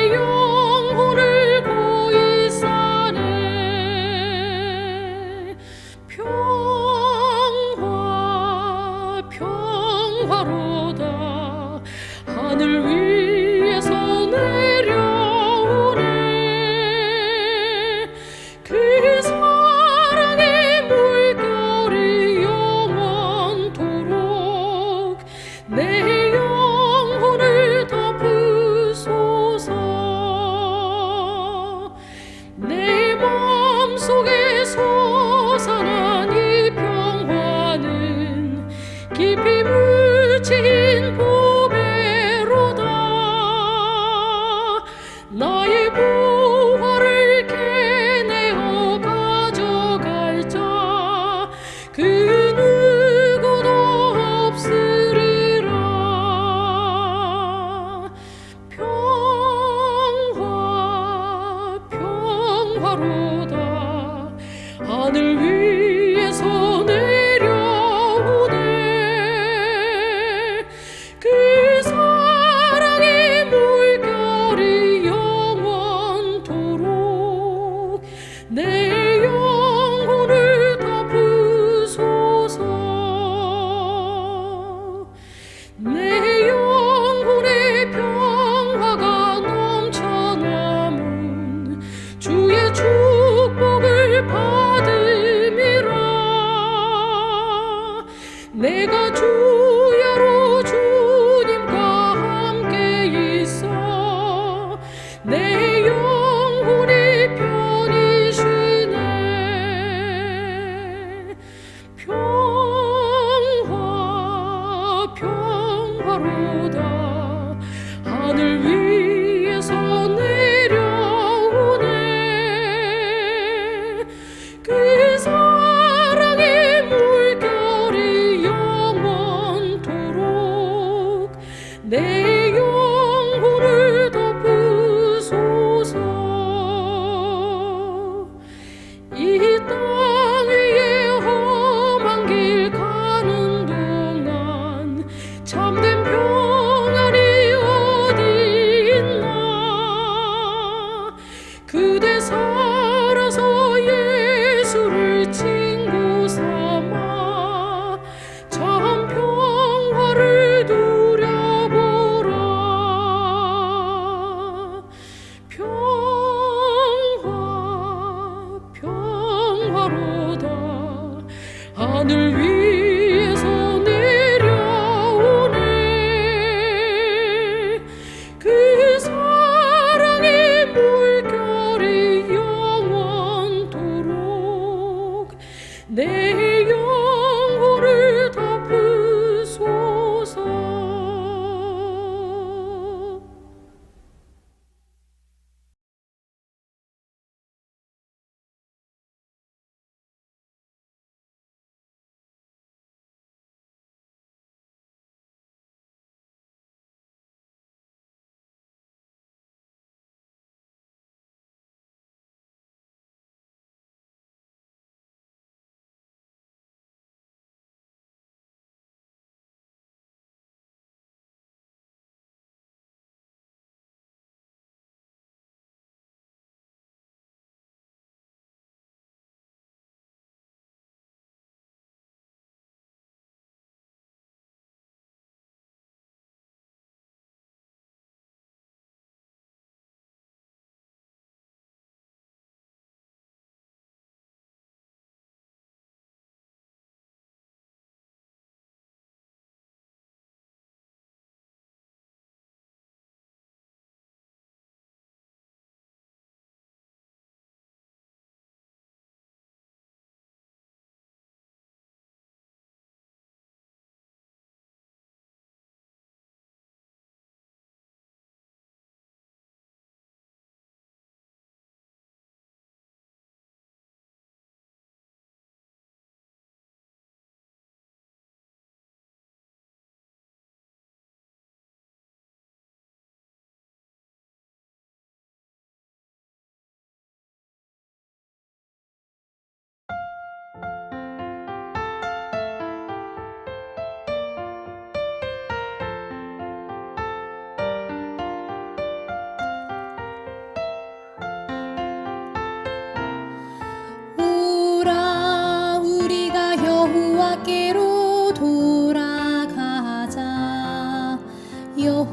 내 영혼을 고이 싸네. 평화 평화로다. 하늘 위에서 내려오네. 그 사랑의 물결이 영원토록 내 영혼을 덮으소서. 내 마음속에 솟아난 이 평화는 깊이 묻힌 보배로다. 나의 부활을 캐내어 가져갈 자 그 누구도 없으리라. 평화 평화로다. 하늘 위에서 내려오네. 그 사랑의 물결이 영원토록 내 영혼을 덮으소서. 내 영혼의 평화가 넘쳐남은 주의 축복을 받음이라.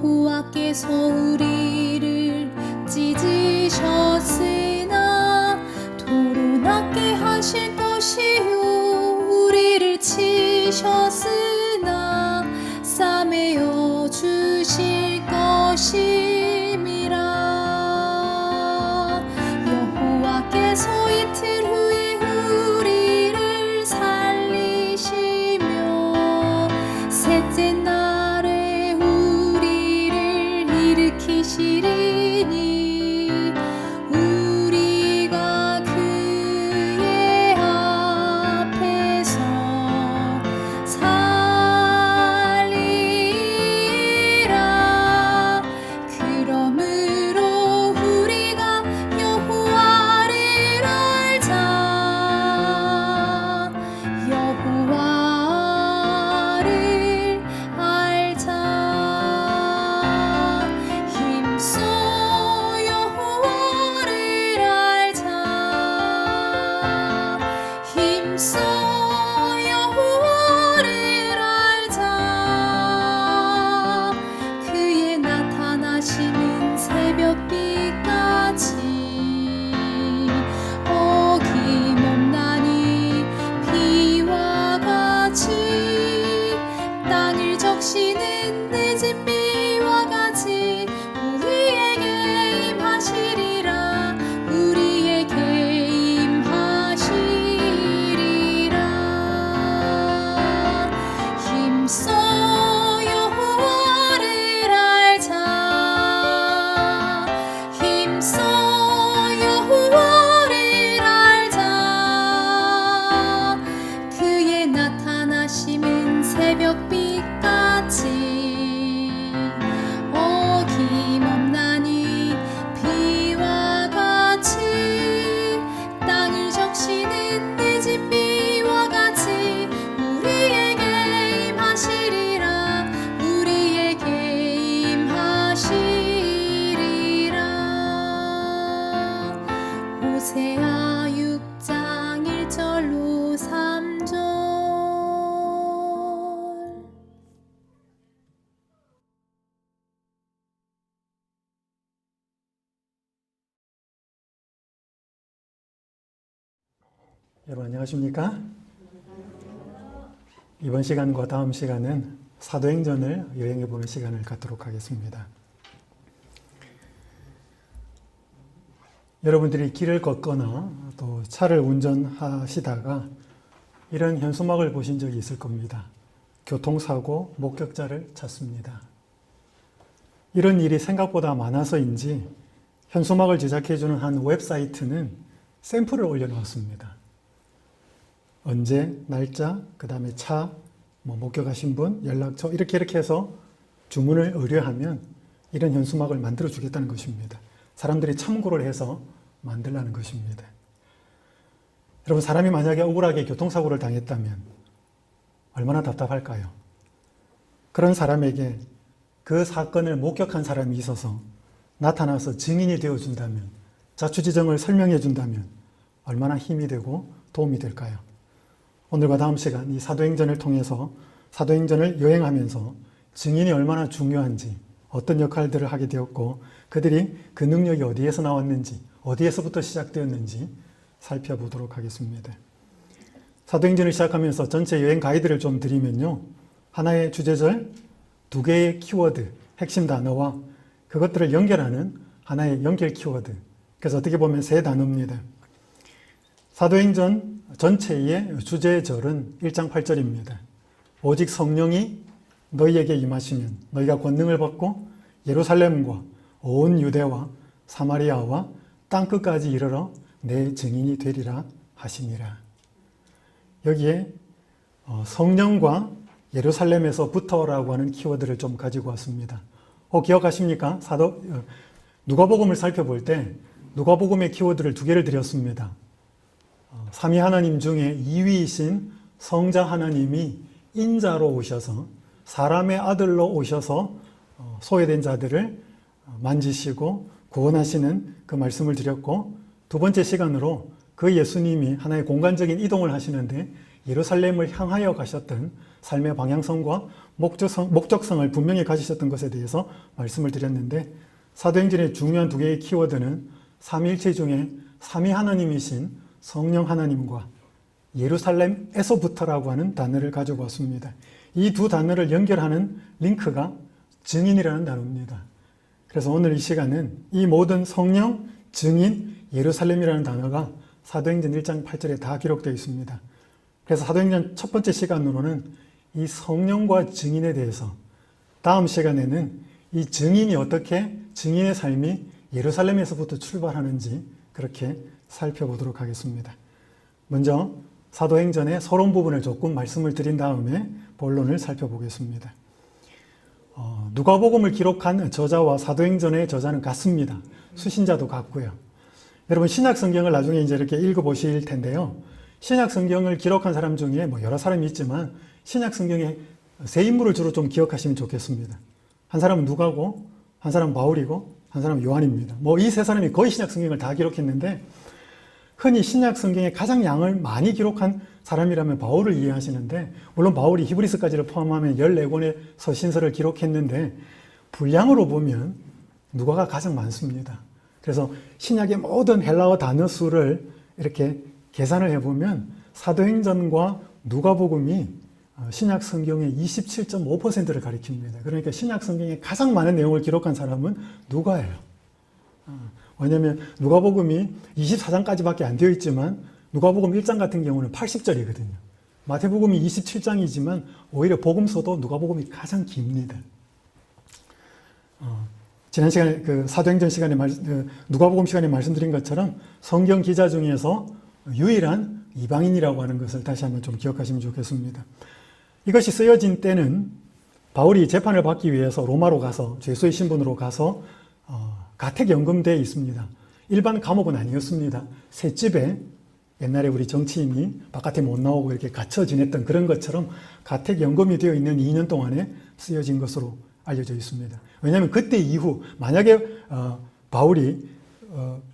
여호와께서 우리를 찢으셨으나 도로 낫게 하실 것이요 우리를 치셨으나 싸매어 주실 것임이라. 여호와께서 이틀 후에 우리를 살리시며 셋째 날에 우리를 일으키시리니 우리가 그의 앞에서 살리라. 그러므로 우리가 여호와를 알자. 여호와를 알자. 힘써 여호와를 알자. 힘써 여호와를 알자. 그의 나타나시는 새벽빛까지 어김없나니 비와 같이 땅을 적시는 늦은 비와 같이 우리에게 임하시리라. 우리에게 임하시리라. 힘써 여호와를 알자. 힘써 여호와를 알자. 그의 나타나심은 새벽빛같이 어김없나니 비와 같이 땅을 적시는 늦은 비와 같이 우리에게 임하시리라. 우리에게 임하시리라. 호세아 6장 1절로 3절. 여러분 안녕하십니까? 이번 시간과 다음 시간은 사도행전을 여행해 보는 시간을 갖도록 하겠습니다. 여러분들이 길을 걷거나 또 차를 운전하시다가 이런 현수막을 보신 적이 있을 겁니다. 교통사고 목격자를 찾습니다. 이런 일이 생각보다 많아서인지 현수막을 제작해주는 한 웹사이트는 샘플을 올려놓았습니다. 언제, 날짜, 그 다음에 차, 목격하신 분, 연락처 이렇게 해서 주문을 의뢰하면 이런 현수막을 만들어 주겠다는 것입니다. 사람들이 참고를 해서 만들라는 것입니다. 여러분, 사람이 만약에 억울하게 교통사고를 당했다면 얼마나 답답할까요? 그런 사람에게 그 사건을 목격한 사람이 있어서 나타나서 증인이 되어준다면, 자초지정을 설명해 준다면 얼마나 힘이 되고 도움이 될까요? 오늘과 다음 시간 이 사도행전을 통해서 사도행전을 여행하면서 증인이 얼마나 중요한지, 어떤 역할들을 하게 되었고 그들이 그 능력이 어디에서 나왔는지, 어디에서부터 시작되었는지 살펴보도록 하겠습니다. 사도행전을 시작하면서 전체 여행 가이드를 좀 드리면요. 하나의 주제절, 두 개의 키워드, 핵심 단어와 그것들을 연결하는 하나의 연결 키워드. 그래서 어떻게 보면 세 단어입니다. 사도행전 전체의 주제절은 1장 8절입니다. 오직 성령이 너희에게 임하시면 너희가 권능을 받고 예루살렘과 온 유대와 사마리아와 땅끝까지 이르러 내 증인이 되리라 하시니라. 여기에 성령과 예루살렘에서부터라고 하는 키워드를 좀 가지고 왔습니다. 기억하십니까? 누가복음을 살펴볼 때 누가복음의 키워드를 두 개를 드렸습니다. 삼위 하나님 중에 2위이신 성자 하나님이 인자로 오셔서 사람의 아들로 오셔서 소외된 자들을 만지시고 구원하시는 그 말씀을 드렸고, 두 번째 시간으로 그 예수님이 하나의 공간적인 이동을 하시는데 예루살렘을 향하여 가셨던 삶의 방향성과 목적성을 분명히 가지셨던 것에 대해서 말씀을 드렸는데, 사도행전의 중요한 두 개의 키워드는 삼위일체 중에 삼위 하나님이신 성령 하나님과 예루살렘에서부터라고 하는 단어를 가지고 왔습니다. 이 두 단어를 연결하는 링크가 증인이라는 단어입니다. 그래서 오늘 이 시간은 이 모든 성령, 증인, 예루살렘이라는 단어가 사도행전 1장 8절에 다 기록되어 있습니다. 그래서 사도행전 첫 번째 시간으로는 이 성령과 증인에 대해서, 다음 시간에는 이 증인이 어떻게 증인의 삶이 예루살렘에서부터 출발하는지 그렇게 살펴보도록 하겠습니다. 먼저 사도행전의 서론 부분을 조금 말씀을 드린 다음에 본론을 살펴보겠습니다. 누가복음을 기록한 저자와 사도행전의 저자는 같습니다. 수신자도 같고요. 여러분 신약 성경을 나중에 이제 이렇게 읽어보실 텐데요. 신약 성경을 기록한 사람 중에 뭐 여러 사람이 있지만 신약 성경의 세 인물을 주로 좀 기억하시면 좋겠습니다. 한 사람은 누가고, 한 사람은 바울이고, 한 사람은 요한입니다. 뭐 이 세 사람이 거의 신약 성경을 다 기록했는데, 흔히 신약 성경에 가장 양을 많이 기록한 사람이라면 바울을 이해하시는데, 물론 바울이 히브리서까지를 포함하면 14권의 서신서를 기록했는데 분량으로 보면 누가가 가장 많습니다. 그래서 신약의 모든 헬라어 단어 수를 이렇게 계산을 해보면 사도행전과 누가복음이 신약 성경의 27.5%를 가리킵니다. 그러니까 신약 성경에 가장 많은 내용을 기록한 사람은 누가예요. 왜냐하면 누가복음이 24장까지밖에 안 되어 있지만 누가복음 1장 같은 경우는 80절이거든요. 마태복음이 27장이지만 오히려 복음서도 누가복음이 가장 깁니다. 지난 시간에 사도행전 시간에 누가복음 시간에 말씀드린 것처럼 성경 기자 중에서 유일한 이방인이라고 하는 것을 다시 한번 좀 기억하시면 좋겠습니다. 이것이 쓰여진 때는 바울이 재판을 받기 위해서 로마로 가서 죄수의 신분으로 가서 가택연금대에 있습니다. 일반 감옥은 아니었습니다. 셋집에 옛날에 우리 정치인이 바깥에 못 나오고 이렇게 갇혀 지냈던 그런 것처럼 가택연금이 되어 있는 2년 동안에 쓰여진 것으로 알려져 있습니다. 왜냐하면 그때 이후 만약에 바울이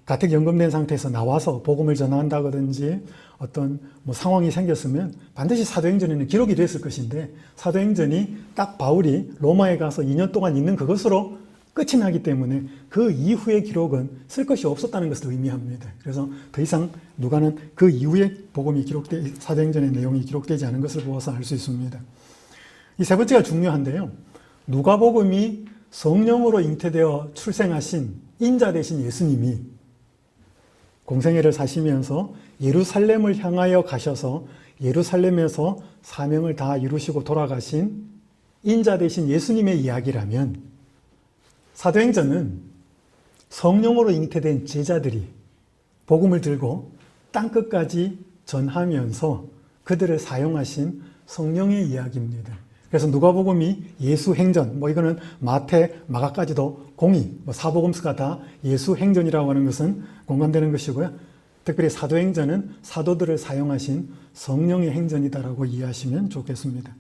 가택연금된 상태에서 나와서 복음을 전한다든지 어떤 뭐 상황이 생겼으면 반드시 사도행전에는 기록이 됐을 것인데, 사도행전이 딱 바울이 로마에 가서 2년 동안 있는 그것으로 끝이 나기 때문에 그 이후의 기록은 쓸 것이 없었다는 것을 의미합니다. 그래서 더 이상 누가는 그 이후에 복음이 사도행전의 내용이 기록되지 않은 것을 보아서 알 수 있습니다. 이 세 번째가 중요한데요. 누가복음이 성령으로 잉태되어 출생하신 인자 되신 예수님이 공생애를 사시면서 예루살렘을 향하여 가셔서 예루살렘에서 사명을 다 이루시고 돌아가신 인자 되신 예수님의 이야기라면, 사도행전은 성령으로 잉태된 제자들이 복음을 들고 땅끝까지 전하면서 그들을 사용하신 성령의 이야기입니다. 그래서 누가복음이 예수행전, 뭐 이거는 마태, 마가까지도 공의, 사복음서가 다 예수행전이라고 하는 것은 공감되는 것이고요. 특별히 사도행전은 사도들을 사용하신 성령의 행전이다라고 이해하시면 좋겠습니다.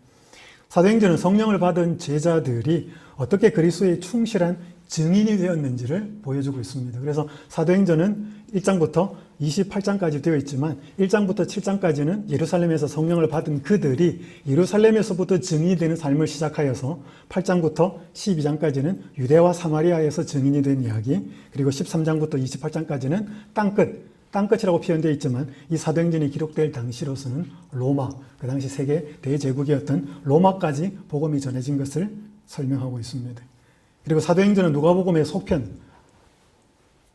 사도행전은 성령을 받은 제자들이 어떻게 그리스도의 충실한 증인이 되었는지를 보여주고 있습니다. 그래서 사도행전은 1장부터 28장까지 되어 있지만 1장부터 7장까지는 예루살렘에서 성령을 받은 그들이 예루살렘에서부터 증인이 되는 삶을 시작하여서 8장부터 12장까지는 유대와 사마리아에서 증인이 된 이야기, 그리고 13장부터 28장까지는 땅끝이라고 표현되어 있지만 이 사도행전이 기록될 당시로서는 로마, 그 당시 세계 대제국이었던 로마까지 복음이 전해진 것을 설명하고 있습니다. 그리고 사도행전은 누가복음의 속편,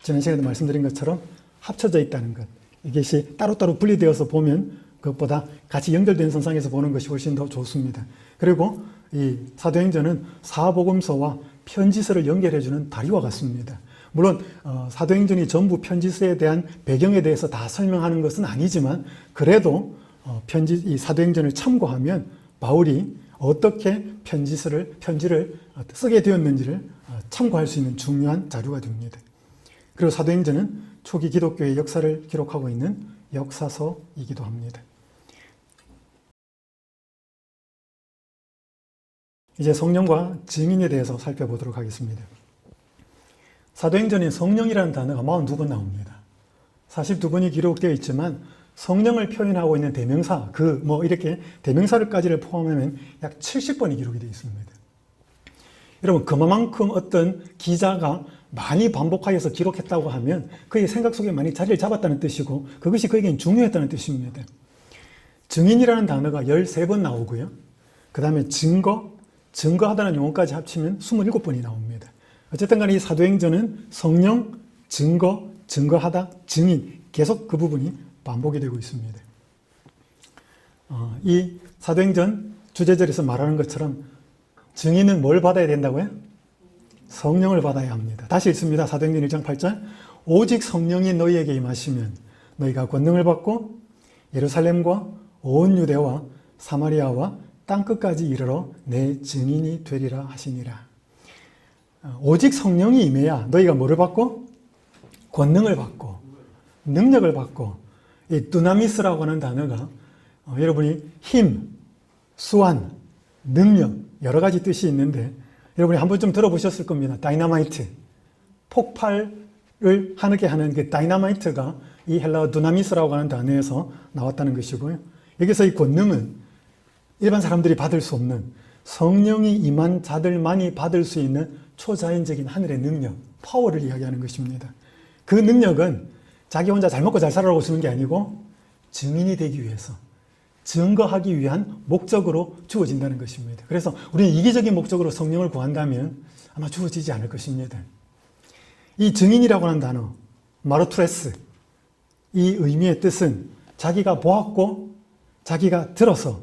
지난 시간에도 말씀드린 것처럼 합쳐져 있다는 것, 이것이 따로따로 분리되어서 보면 그것보다 같이 연결된 선상에서 보는 것이 훨씬 더 좋습니다. 그리고 이 사도행전은 사복음서와 편지서를 연결해주는 다리와 같습니다. 물론 사도행전이 전부 편지서에 대한 배경에 대해서 다 설명하는 것은 아니지만, 그래도 이 사도행전을 참고하면 바울이 어떻게 편지를 쓰게 되었는지를 참고할 수 있는 중요한 자료가 됩니다. 그리고 사도행전은 초기 기독교의 역사를 기록하고 있는 역사서이기도 합니다. 이제 성령과 증인에 대해서 살펴보도록 하겠습니다. 사도행전에 성령이라는 단어가 42번 나옵니다. 42번이 기록되어 있지만 성령을 표현하고 있는 대명사, 이렇게 대명사를까지를 포함하면 약 70번이 기록이 되어 있습니다. 여러분, 그만큼 어떤 기자가 많이 반복하여서 기록했다고 하면 그의 생각 속에 많이 자리를 잡았다는 뜻이고 그것이 그에게는 중요했다는 뜻입니다. 증인이라는 단어가 13번 나오고요. 그 다음에 증거하다는 용어까지 합치면 27번이 나옵니다. 어쨌든 간에 이 사도행전은 성령, 증거하다, 증인, 계속 그 부분이 반복이 되고 있습니다. 이 사도행전 주제절에서 말하는 것처럼 증인은 뭘 받아야 된다고요? 성령을 받아야 합니다. 다시 읽습니다. 사도행전 1장 8절. 오직 성령이 너희에게 임하시면 너희가 권능을 받고 예루살렘과 온 유대와 사마리아와 땅끝까지 이르러 내 증인이 되리라 하시니라. 오직 성령이 임해야 너희가 뭐를 받고? 권능을 받고 능력을 받고, 이 두나미스라고 하는 단어가 여러분이 힘, 수완, 능력 여러 가지 뜻이 있는데 여러분이 한 번쯤 들어보셨을 겁니다. 다이나마이트, 폭발을 하게 하는 그 다이나마이트가 이 헬라어 두나미스라고 하는 단어에서 나왔다는 것이고요. 여기서 이 권능은 일반 사람들이 받을 수 없는 성령이 임한 자들만이 받을 수 있는 초자연적인 하늘의 능력, 파워를 이야기하는 것입니다. 그 능력은 자기 혼자 잘 먹고 잘 살아라고 주는 게 아니고 증인이 되기 위해서, 증거하기 위한 목적으로 주어진다는 것입니다. 그래서 우리는 이기적인 목적으로 성령을 구한다면 아마 주어지지 않을 것입니다. 이 증인이라고 하는 단어, 마르투레스, 이 의미의 뜻은 자기가 보았고 자기가 들어서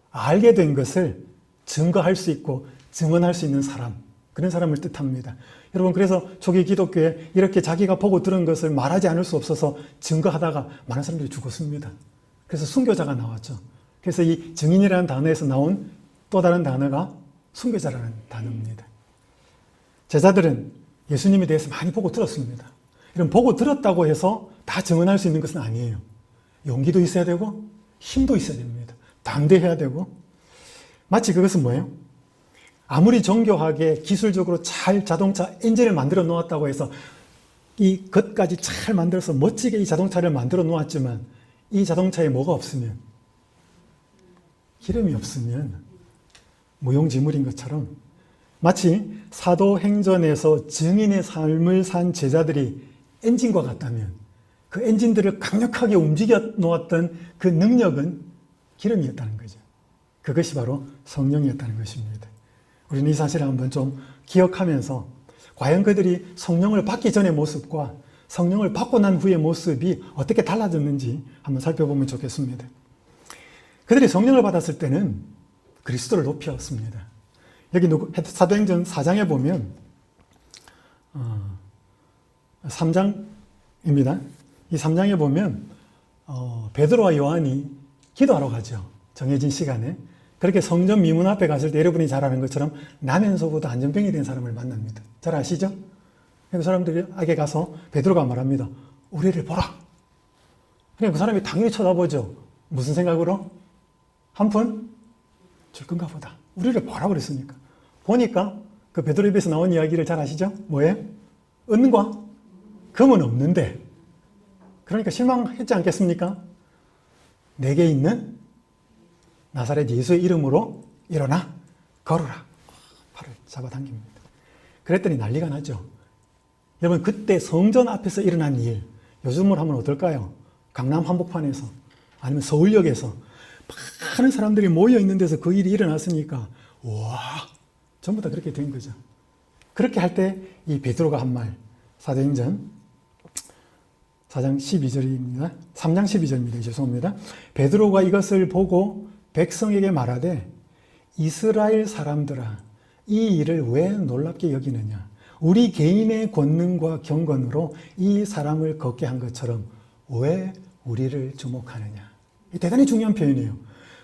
알게 된 것을 증거할 수 있고 증언할 수 있는 사람, 그런 사람을 뜻합니다. 여러분, 그래서 초기 기독교에 이렇게 자기가 보고 들은 것을 말하지 않을 수 없어서 증거하다가 많은 사람들이 죽었습니다. 그래서 순교자가 나왔죠. 그래서 이 증인이라는 단어에서 나온 또 다른 단어가 순교자라는 단어입니다. 제자들은 예수님에 대해서 많이 보고 들었습니다. 이런 보고 들었다고 해서 다 증언할 수 있는 것은 아니에요. 용기도 있어야 되고 힘도 있어야 됩니다. 담대해야 되고. 마치 그것은 뭐예요? 아무리 정교하게 기술적으로 잘 자동차 엔진을 만들어 놓았다고 해서 이 것까지 잘 만들어서 멋지게 이 자동차를 만들어 놓았지만 이 자동차에 뭐가 없으면, 기름이 없으면 무용지물인 것처럼 마치 사도행전에서 증인의 삶을 산 제자들이 엔진과 같다면 그 엔진들을 강력하게 움직여 놓았던 그 능력은 기름이었다는 거죠. 그것이 바로 성령이었다는 것입니다. 우리는 이 사실을 한번 좀 기억하면서 과연 그들이 성령을 받기 전의 모습과 성령을 받고 난 후의 모습이 어떻게 달라졌는지 한번 살펴보면 좋겠습니다. 그들이 성령을 받았을 때는 그리스도를 높였습니다. 여기 사도행전 4장에 보면 3장입니다. 이 3장에 보면 베드로와 요한이 기도하러 가죠. 정해진 시간에. 그렇게 성전 미문 앞에 갔을 때 여러분이 잘 아는 것처럼 나면서부터 안전병이 된 사람을 만납니다. 잘 아시죠? 그 사람들에게 가서 베드로가 말합니다. 우리를 보라. 그냥 그 사람이 당연히 쳐다보죠. 무슨 생각으로? 한 푼 줄 건가 보다. 우리를 보라 그랬으니까. 보니까 그 베드로 입에서 나온 이야기를 잘 아시죠? 뭐예요? 은과 금은 없는데. 그러니까 실망했지 않겠습니까? 내게 있는 나사렛 예수의 이름으로 일어나 걸어라. 팔을 잡아당깁니다. 그랬더니 난리가 나죠. 여러분, 그때 성전 앞에서 일어난 일, 요즘으로 하면 어떨까요? 강남 한복판에서 아니면 서울역에서 많은 사람들이 모여 있는 데서 그 일이 일어났으니까 와, 전부 다 그렇게 된 거죠. 그렇게 할 때 이 베드로가 한 말, 사도행전 4장 12절입니다. 3장 12절입니다. 죄송합니다. 베드로가 이것을 보고 백성에게 말하되 이스라엘 사람들아, 이 일을 왜 놀랍게 여기느냐? 우리 개인의 권능과 경건으로 이 사람을 걷게 한 것처럼 왜 우리를 주목하느냐? 이 대단히 중요한 표현이에요.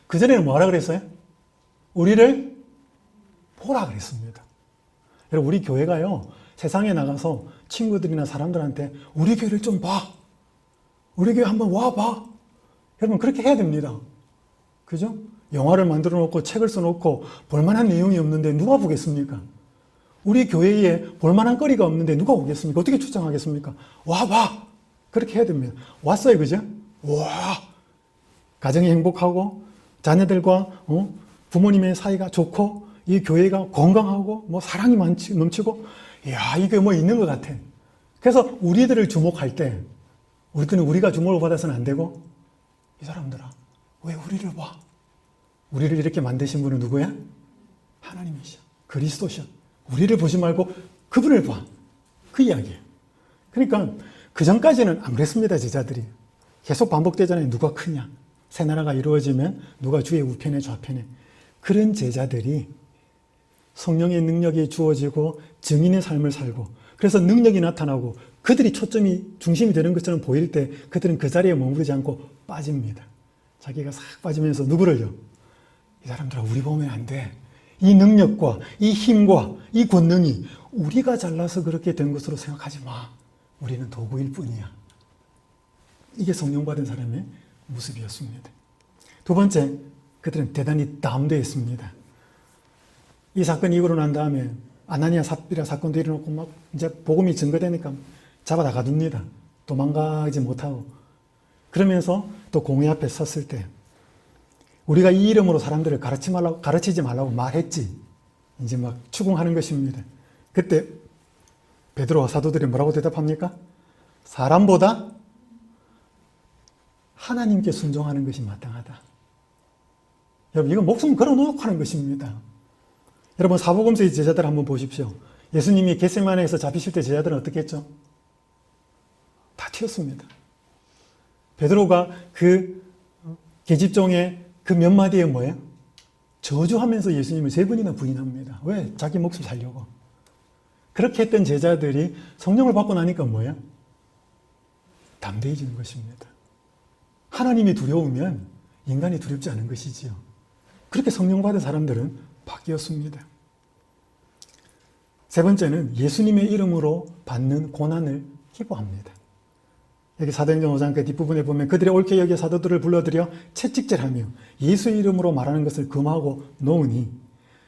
그전에는 뭐라 그랬어요? 우리를 보라 그랬습니다. 여러분, 우리 교회가요, 세상에 나가서 친구들이나 사람들한테 우리 교회를 좀 봐. 우리 교회 한번 와봐. 여러분, 그렇게 해야 됩니다. 그죠? 영화를 만들어 놓고 책을 써놓고 볼만한 내용이 없는데 누가 보겠습니까? 우리 교회에 볼만한 거리가 없는데 누가 오겠습니까? 어떻게 추천하겠습니까? 와봐! 그렇게 해야 됩니다. 왔어요, 그죠? 와! 가정이 행복하고 자녀들과 부모님의 사이가 좋고 이 교회가 건강하고 뭐 사랑이 넘치고 이야 이게 뭐 있는 것 같아. 그래서 우리들을 주목할 때 우리들은 우리가 주목을 받아서는 안 되고 이 사람들아 왜 우리를 봐? 우리를 이렇게 만드신 분은 누구야? 하나님이셔. 그리스도셔. 우리를 보지 말고 그분을 봐. 그 이야기예요. 그러니까 그 전까지는 안 그랬습니다. 제자들이. 계속 반복되잖아요. 누가 크냐. 새 나라가 이루어지면 누가 주의 우편에 좌편에. 그런 제자들이 성령의 능력이 주어지고 증인의 삶을 살고 그래서 능력이 나타나고 그들이 초점이 중심이 되는 것처럼 보일 때 그들은 그 자리에 머무르지 않고 빠집니다. 자기가 싹 빠지면서 누구를요? 이 사람들아 우리 보면 안 돼. 이 능력과 이 힘과 이 권능이 우리가 잘나서 그렇게 된 것으로 생각하지 마. 우리는 도구일 뿐이야. 이게 성령 받은 사람의 모습이었습니다. 두 번째, 그들은 대단히 다운되었습니다. 이 사건이 이후로 난 다음에 아나니아 삽비라 사건도 일어났고 막 이제 복음이 증거되니까 잡아 나가둡니다. 도망가지 못하고. 그러면서 또 공회 앞에 섰을 때 우리가 이 이름으로 사람들을 가르치지 말라고 말했지. 이제 막 추궁하는 것입니다. 그때 베드로와 사도들이 뭐라고 대답합니까? 사람보다 하나님께 순종하는 것이 마땅하다. 여러분 이건 목숨 걸어놓고 하는 것입니다. 여러분 사복음서의 제자들 한번 보십시오. 예수님이 겟세마네에서 잡히실 때 제자들은 어떻게 했죠? 다 튀었습니다. 베드로가 그 계집종의 그 몇 마디에 뭐예요? 저주하면서 예수님을 3번이나 부인합니다. 왜? 자기 목숨 살려고. 그렇게 했던 제자들이 성령을 받고 나니까 뭐예요? 담대해지는 것입니다. 하나님이 두려우면 인간이 두렵지 않은 것이지요. 그렇게 성령 받은 사람들은 바뀌었습니다. 세 번째는 예수님의 이름으로 받는 고난을 기뻐합니다. 여기 사도행전 5장 그 뒷부분에 보면 그들의 옳게 여겨 사도들을 불러들여 채찍질하며 예수 이름으로 말하는 것을 금하고 놓으니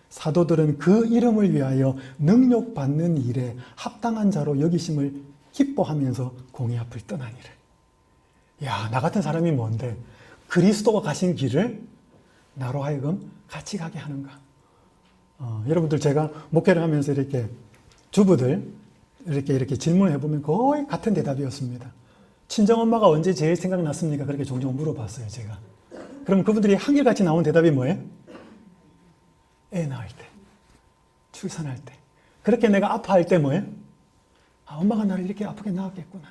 사도들은 그 이름을 위하여 능력받는 일에 합당한 자로 여기심을 기뻐하면서 공회 앞을 떠나니라. 야, 나 같은 사람이 뭔데 그리스도가 가신 길을 나로 하여금 같이 가게 하는가. 여러분들 제가 목회를 하면서 이렇게 주부들 이렇게 질문을 해보면 거의 같은 대답이었습니다. 친정엄마가 언제 제일 생각났습니까? 그렇게 종종 물어봤어요, 제가. 그럼 그분들이 한결같이 나온 대답이 뭐예요? 애 낳을 때, 출산할 때. 그렇게 내가 아파할 때 뭐예요? 아, 엄마가 나를 이렇게 아프게 낳았겠구나.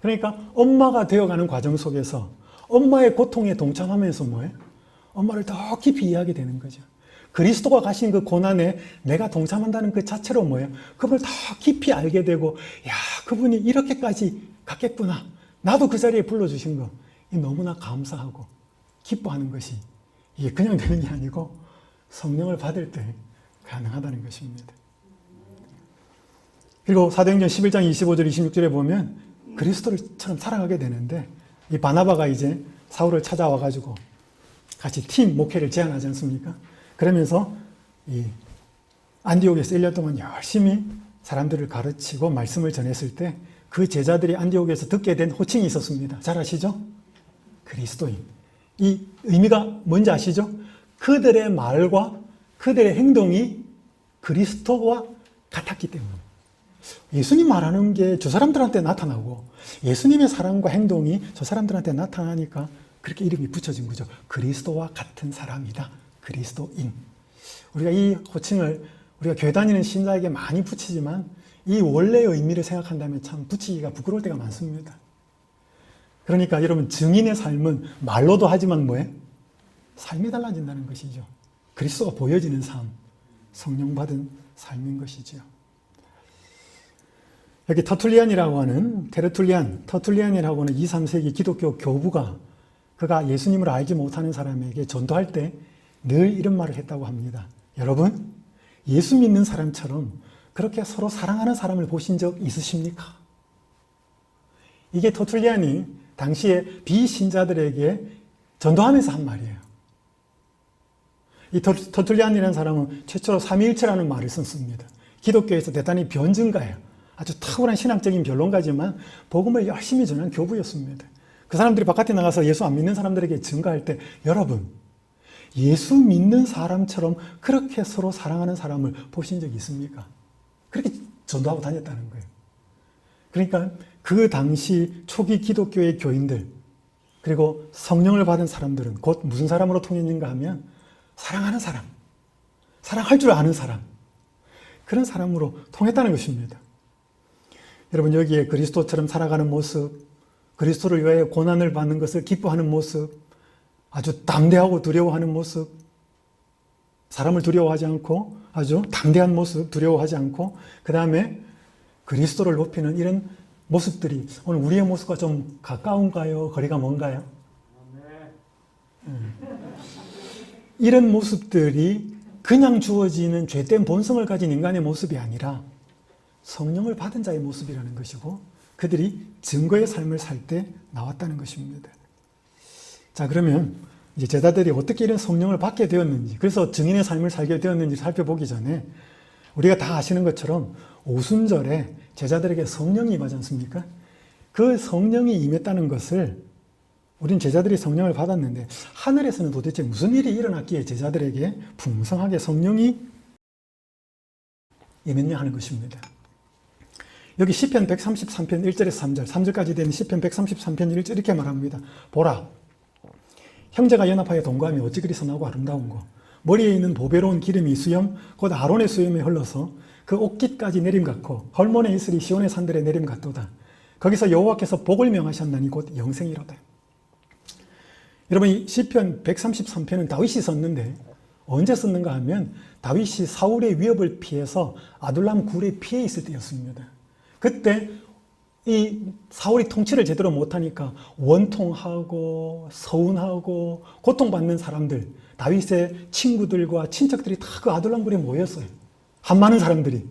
그러니까 엄마가 되어가는 과정 속에서 엄마의 고통에 동참하면서 뭐예요? 엄마를 더 깊이 이해하게 되는 거죠. 그리스도가 가신 그 고난에 내가 동참한다는 그 자체로 뭐예요? 그분을 더 깊이 알게 되고, 야, 그분이 이렇게까지 갔겠구나. 나도 그 자리에 불러주신 거. 너무나 감사하고 기뻐하는 것이 이게 그냥 되는 게 아니고 성령을 받을 때 가능하다는 것입니다. 그리고 사도행전 11장 25절 26절에 보면 그리스도처럼 살아가게 되는데 이 바나바가 이제 사울을 찾아와가지고 같이 팀 목회를 제안하지 않습니까? 그러면서 이 안디옥에서 1년 동안 열심히 사람들을 가르치고 말씀을 전했을 때 그 제자들이 안디옥에서 듣게 된 호칭이 있었습니다. 잘 아시죠? 그리스도인. 이 의미가 뭔지 아시죠? 그들의 말과 그들의 행동이 그리스도와 같았기 때문에 예수님 말하는 게 저 사람들한테 나타나고 예수님의 사랑과 행동이 저 사람들한테 나타나니까 그렇게 이름이 붙여진 거죠. 그리스도와 같은 사람이다. 그리스도인. 우리가 이 호칭을 우리가 교회 다니는 신자에게 많이 붙이지만 이 원래의 의미를 생각한다면 참 붙이기가 부끄러울 때가 많습니다. 그러니까 여러분 증인의 삶은 말로도 하지만 뭐예요? 삶이 달라진다는 것이죠. 그리스도가 보여지는 삶, 성령 받은 삶인 것이지요. 여기 터툴리안이라고 하는 터툴리안이라고 하는 2, 3세기 기독교 교부가 그가 예수님을 알지 못하는 사람에게 전도할 때 늘 이런 말을 했다고 합니다. 여러분, 예수 믿는 사람처럼 그렇게 서로 사랑하는 사람을 보신 적 있으십니까? 이게 터툴리안이 당시에 비신자들에게 전도하면서 한 말이에요. 이 터툴리안이라는 사람은 최초로 삼위일체라는 말을 썼습니다. 기독교에서 대단히 변증가예요. 아주 탁월한 신학적인 변론가지만 복음을 열심히 전한 교부였습니다. 그 사람들이 바깥에 나가서 예수 안 믿는 사람들에게 증거할 때 여러분 예수 믿는 사람처럼 그렇게 서로 사랑하는 사람을 보신 적이 있습니까? 그렇게 전도하고 다녔다는 거예요. 그러니까 그 당시 초기 기독교의 교인들 그리고 성령을 받은 사람들은 곧 무슨 사람으로 통했는가 하면 사랑하는 사람, 사랑할 줄 아는 사람, 그런 사람으로 통했다는 것입니다. 여러분 여기에 그리스도처럼 살아가는 모습, 그리스도를 위하여 고난을 받는 것을 기뻐하는 모습, 아주 담대하고 두려워하는 모습, 사람을 두려워하지 않고 아주 담대한 모습, 두려워하지 않고 그 다음에 그리스도를 높이는 이런 모습들이 오늘 우리의 모습과 좀 가까운가요? 거리가 먼가요? 이런 모습들이 그냥 주어지는 죄된 본성을 가진 인간의 모습이 아니라 성령을 받은 자의 모습이라는 것이고 그들이 증거의 삶을 살 때 나왔다는 것입니다. 자, 그러면 이제 제자들이 어떻게 이런 성령을 받게 되었는지, 그래서 증인의 삶을 살게 되었는지 살펴보기 전에 우리가 다 아시는 것처럼 오순절에 제자들에게 성령이 임하지 않습니까? 그 성령이 임했다는 것을 우린 제자들이 성령을 받았는데 하늘에서는 도대체 무슨 일이 일어났기에 제자들에게 풍성하게 성령이 임했냐 하는 것입니다. 여기 시편 133편 1절에서 3절, 3절까지 되는 시편 133편 1절 이렇게 말합니다. 보라, 형제가 연합하여 동거하며 어찌 그리 선하고 아름다운고 머리에 있는 보배로운 기름이 수염 곧 아론의 수염에 흘러서 그 옷깃까지 내림 같고 헐몬의 이슬이 시온의 산들에 내림 같도다. 거기서 여호와께서 복을 명하셨나니 곧 영생이로다. 여러분 이 시편 133편은 다윗이 썼는데 언제 썼는가 하면 다윗이 사울의 위협을 피해서 아둘람 굴에 피해 있을 때였습니다. 그때 이 사울이 통치를 제대로 못하니까 원통하고 서운하고 고통받는 사람들, 다윗의 친구들과 친척들이 다 그 아둘람 굴에 모였어요. 한 많은 사람들이.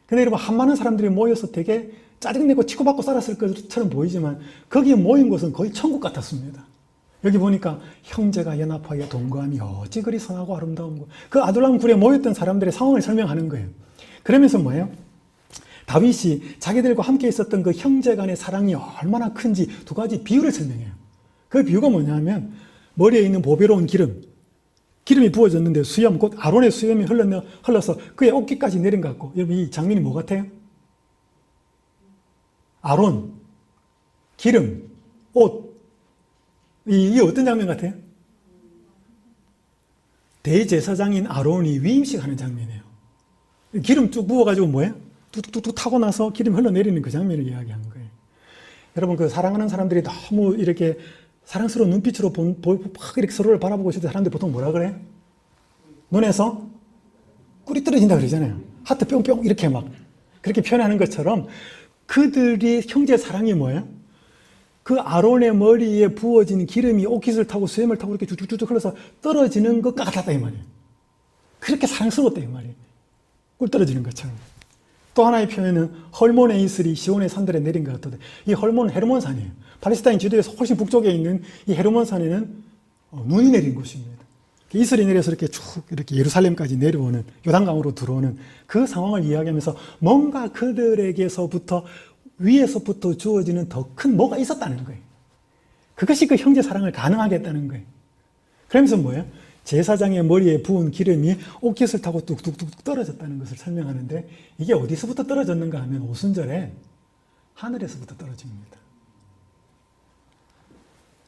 근데 여러분 한 많은 사람들이 모여서 되게 짜증내고 치고받고 살았을 것처럼 보이지만 거기에 모인 곳은 거의 천국 같았습니다. 여기 보니까 형제가 연합하여 동거하며 어찌 그리 선하고 아름다운 거. 그 아둘람 굴에 모였던 사람들의 상황을 설명하는 거예요. 그러면서 뭐예요? 다윗이 자기들과 함께 있었던 그 형제 간의 사랑이 얼마나 큰지 두 가지 비유를 설명해요. 그 비유가 뭐냐면 머리에 있는 보배로운 기름이 부어졌는데 수염, 곧 아론의 수염이 흘러서 그의 어깨까지 내린 것 같고 여러분 이 장면이 뭐 같아요? 아론, 기름, 옷 이게 어떤 장면 같아요? 대제사장인 아론이 위임식 하는 장면이에요. 기름 쭉 부어가지고 뭐예요? 뚝뚝뚝 타고 나서 기름 흘러내리는 그 장면을 이야기하는 거예요. 여러분 그 사랑하는 사람들이 너무 이렇게 사랑스러운 눈빛으로 막 이렇게 서로를 바라보고 있을 때 사람들이 보통 뭐라 그래? 눈에서 꿀이 떨어진다 그러잖아요. 하트 뿅뿅 이렇게 막 그렇게 표현하는 것처럼 그들이 형제 사랑이 뭐예요? 그 아론의 머리에 부어진 기름이 옷깃을 타고 수염을 타고 이렇게 쭉쭉쭉 흘러서 떨어지는 것 같았다 이 말이에요. 그렇게 사랑스러웠다 이 말이에요. 꿀 떨어지는 것처럼. 또 하나의 표현은 헐몬의 이슬이 시온의 산들에 내린 것 같다. 이 헐몬은 헤르몬산이에요. 팔레스타인 지도에서 훨씬 북쪽에 있는 이 헤르몬산에는 눈이 내린 곳입니다. 이슬이 내려서 이렇게 쭉 이렇게 예루살렘까지 내려오는 요단강으로 들어오는 그 상황을 이야기하면서 뭔가 그들에게서부터 위에서부터 주어지는 더 큰 뭐가 있었다는 거예요. 그것이 그 형제 사랑을 가능하게 했다는 거예요. 그러면서 뭐예요? 제사장의 머리에 부은 기름이 옷깃을 타고 뚝뚝뚝 떨어졌다는 것을 설명하는데 이게 어디서부터 떨어졌는가 하면 오순절에 하늘에서부터 떨어집니다.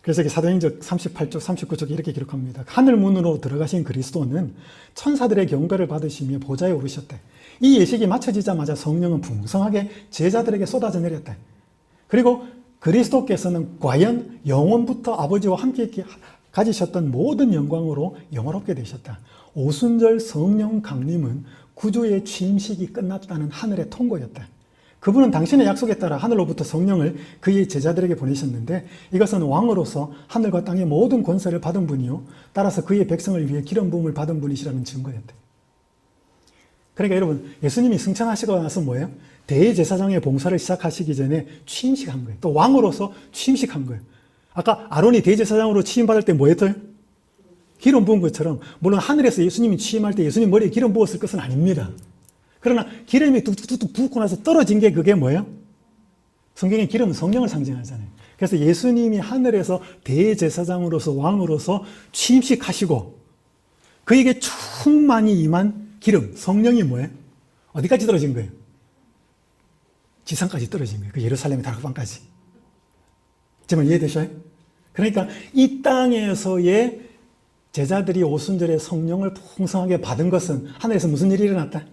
그래서 사도행전 38쪽 39쪽에 이렇게 기록합니다. 하늘 문으로 들어가신 그리스도는 천사들의 경배를 받으시며 보좌에 오르셨대. 이 예식이 마쳐지자마자 성령은 풍성하게 제자들에게 쏟아져 내렸대. 그리고 그리스도께서는 과연 영원부터 아버지와 함께 가지셨던 모든 영광으로 영원롭게 되셨다. 오순절 성령 강림은 구주의 취임식이 끝났다는 하늘의 통고였다. 그분은 당신의 약속에 따라 하늘로부터 성령을 그의 제자들에게 보내셨는데 이것은 왕으로서 하늘과 땅의 모든 권세를 받은 분이요 따라서 그의 백성을 위해 기름 부음을 받은 분이시라는 증거였대. 그러니까 여러분 예수님이 승천하시고 나서 뭐예요? 대제사장의 봉사를 시작하시기 전에 취임식한 거예요. 또 왕으로서 취임식한 거예요. 아까 아론이 대제사장으로 취임받을 때 뭐 했어요? 기름 부은 것처럼 물론 하늘에서 예수님이 취임할 때 예수님 머리에 기름 부었을 것은 아닙니다. 그러나 기름이 뚝뚝뚝 붓고 나서 떨어진 게 그게 뭐예요? 성경의 기름은 성령을 상징하잖아요. 그래서 예수님이 하늘에서 대제사장으로서 왕으로서 취임식하시고 그에게 충만히 임한 기름, 성령이 뭐예요? 어디까지 떨어진 거예요? 지상까지 떨어진 거예요. 그 예루살렘의 다락방까지. 정말 이해되셔요? 그러니까 이 땅에서의 제자들이 오순절에 성령을 풍성하게 받은 것은 하늘에서 무슨 일이 일어났다?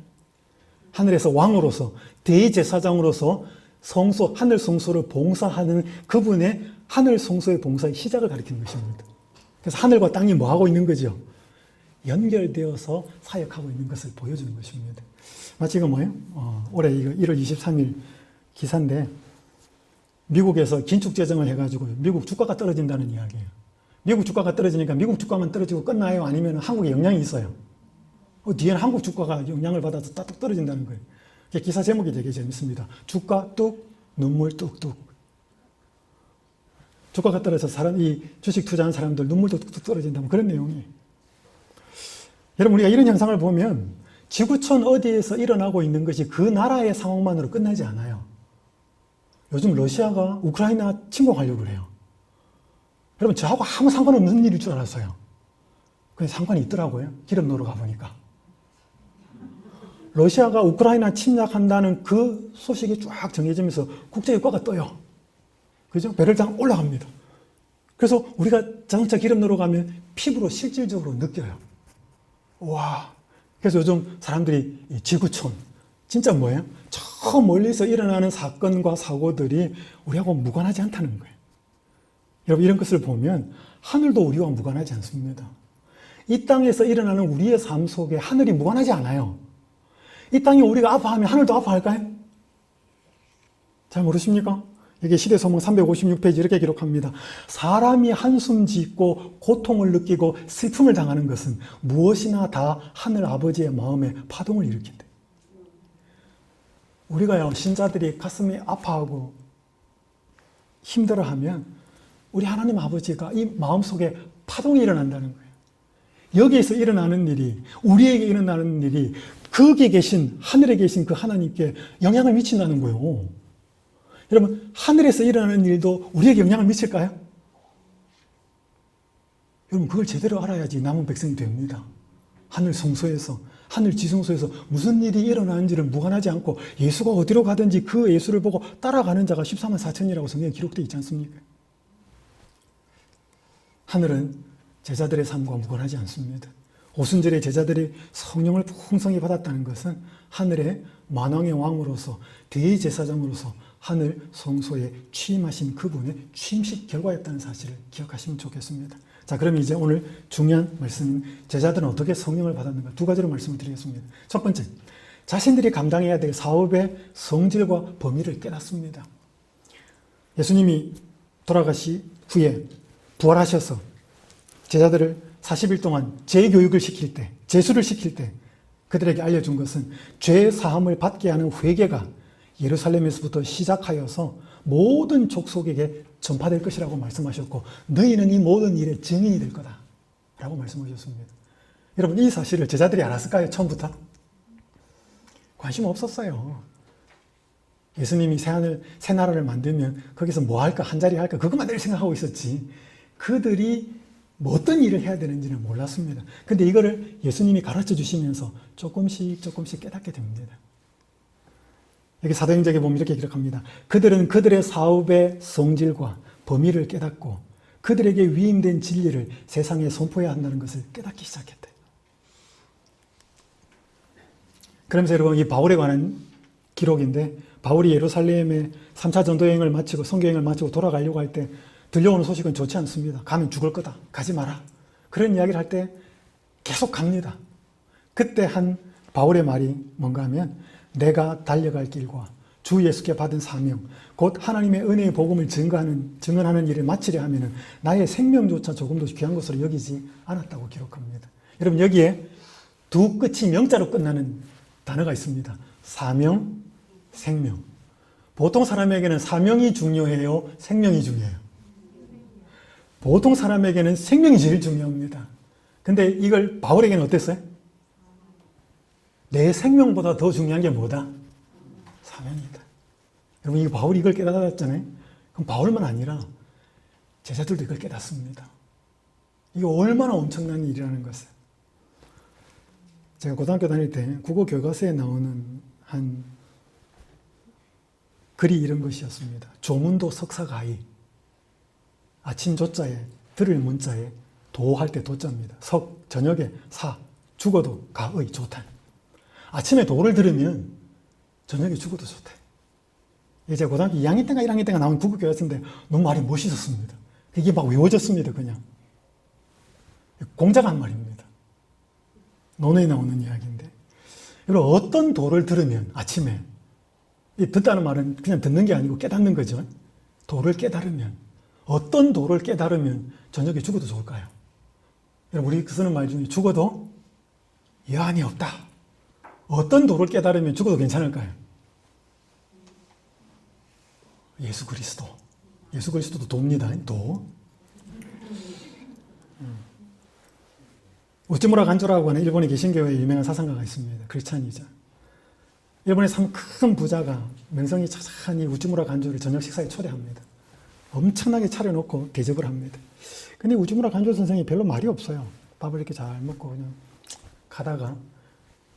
하늘에서 왕으로서 대제사장으로서 성소, 하늘 성소를 봉사하는 그분의 하늘 성소의 봉사의 시작을 가리키는 것입니다. 그래서 하늘과 땅이 뭐 하고 있는 거죠? 연결되어서 사역하고 있는 것을 보여주는 것입니다. 마치 이거 뭐예요? 올해 이거 1월 23일 기사인데 미국에서 긴축 재정을 해가지고 미국 주가가 떨어진다는 이야기예요. 미국 주가가 떨어지니까 미국 주가만 떨어지고 끝나요? 아니면 한국에 영향이 있어요? 뒤에는 한국 주가가 영향을 받아서 따뚝 떨어진다는 거예요. 기사 제목이 되게 재밌습니다. 주가 뚝, 눈물 뚝뚝. 주가가 떨어져서 이 주식 투자한 사람들 눈물도 뚝뚝 떨어진다. 그런 내용이에요. 여러분, 우리가 이런 현상을 보면 지구촌 어디에서 일어나고 있는 것이 그 나라의 상황만으로 끝나지 않아요. 요즘 러시아가 우크라이나 침공하려고 그래요. 여러분, 저하고 아무 상관없는 일일 줄 알았어요. 근데 상관이 있더라고요. 기름 넣으러 가보니까. 러시아가 우크라이나 침략한다는 그 소식이 쫙 정해지면서 국제유가가 떠요. 그죠? 배럴당 올라갑니다. 그래서 우리가 자동차 기름 넣으러 가면 피부로 실질적으로 느껴요. 와. 그래서 요즘 사람들이 이 지구촌, 진짜 뭐예요? 저 멀리서 일어나는 사건과 사고들이 우리하고 무관하지 않다는 거예요. 여러분, 이런 것을 보면 하늘도 우리와 무관하지 않습니다. 이 땅에서 일어나는 우리의 삶 속에 하늘이 무관하지 않아요. 이 땅이 우리가 아파하면 하늘도 아파할까요? 잘 모르십니까? 여기 시대소망 356페이지 이렇게 기록합니다. 사람이 한숨 짓고 고통을 느끼고 슬픔을 당하는 것은 무엇이나 다 하늘 아버지의 마음에 파동을 일으킨다. 우리가요, 신자들이 가슴이 아파하고 힘들어하면 우리 하나님 아버지가 이 마음속에 파동이 일어난다는 거예요. 여기에서 일어나는 일이, 우리에게 일어나는 일이 거기에 계신, 하늘에 계신 그 하나님께 영향을 미친다는 거예요. 여러분, 하늘에서 일어나는 일도 우리에게 영향을 미칠까요? 여러분, 그걸 제대로 알아야지 남은 백성이 됩니다. 하늘 성소에서, 하늘 지성소에서 무슨 일이 일어나는지를 무관하지 않고 예수가 어디로 가든지 그 예수를 보고 따라가는 자가 14만 4천이라고 성경에 기록되어 있지 않습니까? 하늘은 제자들의 삶과 무관하지 않습니다. 오순절에 제자들이 성령을 풍성히 받았다는 것은 하늘의 만왕의 왕으로서 대제사장으로서 하늘 성소에 취임하신 그분의 취임식 결과였다는 사실을 기억하시면 좋겠습니다. 자, 그러면 이제 오늘 중요한 말씀인 제자들은 어떻게 성령을 받았는가 두 가지로 말씀을 드리겠습니다. 첫 번째, 자신들이 감당해야 될 사업의 성질과 범위를 깨닫습니다. 예수님이 돌아가시 후에 부활하셔서 제자들을 40일 동안 재교육을 시킬 때, 재수를 시킬 때 그들에게 알려준 것은 죄 사함을 받게 하는 회개가 예루살렘에서부터 시작하여서 모든 족속에게 전파될 것이라고 말씀하셨고 너희는 이 모든 일의 증인이 될 거다 라고 말씀하셨습니다. 여러분, 이 사실을 제자들이 알았을까요? 처음부터? 관심 없었어요. 예수님이 새 나라를 만들면 거기서 뭐 할까, 한 자리 할까, 그것만 늘 생각하고 있었지 그들이 뭐 어떤 일을 해야 되는지는 몰랐습니다. 근데 이거를 예수님이 가르쳐 주시면서 조금씩 깨닫게 됩니다. 여기 사도행전에 보면 이렇게 기록합니다. 그들은 그들의 사업의 성질과 범위를 깨닫고 그들에게 위임된 진리를 세상에 선포해야 한다는 것을 깨닫기 시작했다. 그러면서 여러분, 이 바울에 관한 기록인데 바울이 예루살렘에 3차 전도여행을 마치고 선교여행을 마치고 돌아가려고 할 때 들려오는 소식은 좋지 않습니다. 가면 죽을 거다. 가지 마라. 그런 이야기를 할 때 계속 갑니다. 그때 한 바울의 말이 뭔가 하면 내가 달려갈 길과 주 예수께 받은 사명, 곧 하나님의 은혜의 복음을 증언하는 일을 마치려 하면 나의 생명조차 조금도 귀한 것으로 여기지 않았다고 기록합니다. 여러분, 여기에 두 끝이 명자로 끝나는 단어가 있습니다. 사명, 생명. 보통 사람에게는 사명이 중요해요? 생명이 중요해요? 보통 사람에게는 생명이 제일 중요합니다. 근데 이걸 바울에게는 어땠어요? 내 생명보다 더 중요한 게 뭐다? 사명이다. 여러분, 바울이 이걸 깨달았잖아요. 그럼 바울만 아니라 제자들도 이걸 깨닫습니다. 이게 얼마나 엄청난 일이라는 것을. 제가 고등학교 다닐 때 국어 교과서에 나오는 한 글이 이런 것이었습니다. 조문도 석사가의. 아침 조자에 들을 문자에 도할 때 도자입니다. 석, 저녁에 사, 죽어도 가의 좋다. 아침에 도를 들으면 저녁에 죽어도 좋다. 이제 고등학교 2학년 때인가 1학년 때가 나온 국어 교과서인데 너무 말이 멋있었습니다. 이게 막 외워졌습니다. 그냥. 공자가 한 말입니다. 논어에 나오는 이야기인데. 여러분, 어떤 도를 들으면 아침에, 이 듣다는 말은 그냥 듣는 게 아니고 깨닫는 거죠. 도를 깨달으면, 어떤 도를 깨달으면 저녁에 죽어도 좋을까요? 여러분, 우리 쓰는 말 중에 죽어도 여한이 없다. 어떤 도를 깨달으면 죽어도 괜찮을까요? 예수 그리스도. 예수 그리스도도 도입니다. 도. 우찌무라 간조라고 하는 일본의 개신교의 유명한 사상가가 있습니다. 크리스찬이죠. 일본의 참 큰 부자가 명성이 차차하니 우찌무라 간조를 저녁 식사에 초대합니다. 엄청나게 차려놓고 대접을 합니다. 근데 우찌무라 간조 선생이 별로 말이 없어요. 밥을 이렇게 잘 먹고 그냥 가다가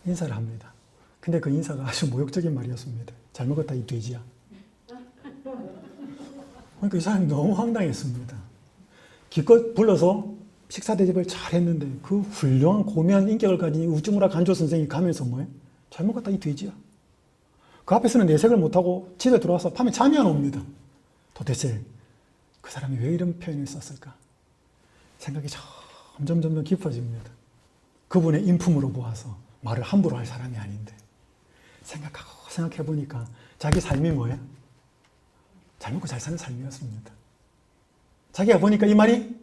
인사를 합니다. 근데 그 인사가 아주 모욕적인 말이었습니다. 잘 먹었다 이 돼지야. 그러니까 이 사람이 너무 황당했습니다. 기껏 불러서 식사 대접을 잘 했는데 그 훌륭한 고귀한 인격을 가진 우찌무라 간조 선생이 가면서 뭐예요? 잘 먹었다 이 돼지야. 그 앞에서는 내색을 못하고 집에 들어와서 밤에 잠이 안 옵니다. 도대체 그 사람이 왜 이런 표현을 썼을까? 생각이 점점 깊어집니다. 그분의 인품으로 보아서 말을 함부로 할 사람이 아닌데 생각해 보니까 자기 삶이 뭐예요? 잘 먹고 잘 사는 삶이었습니다. 자기가 보니까 이 말이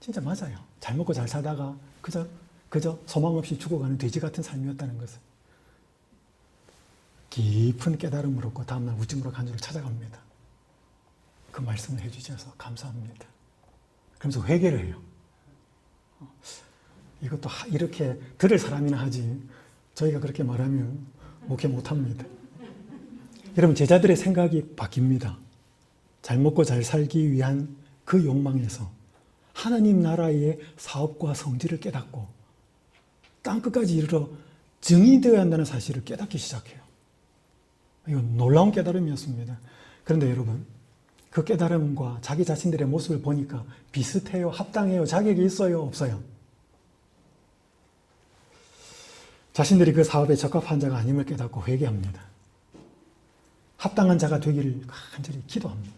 진짜 맞아요. 잘 먹고 잘 살다가 그저 소망 없이 죽어가는 돼지 같은 삶이었다는 것을 깊은 깨달음을 얻고 다음날 우찌무라 간조를 찾아갑니다. 그 말씀을 해주셔서 감사합니다. 그러면서 회개를 해요. 이것도 이렇게 들을 사람이나 하지 저희가 그렇게 말하면 목회 못합니다. 여러분, 제자들의 생각이 바뀝니다. 잘 먹고 잘 살기 위한 그 욕망에서 하나님 나라의 사업과 성질을 깨닫고 땅끝까지 이르러 증이 되어야 한다는 사실을 깨닫기 시작해요. 이건 놀라운 깨달음이었습니다. 그런데 여러분, 그 깨달음과 자기 자신들의 모습을 보니까 비슷해요? 합당해요? 자격이 있어요? 없어요? 자신들이 그 사업에 적합한 자가 아님을 깨닫고 회개합니다. 합당한 자가 되기를 간절히 기도합니다.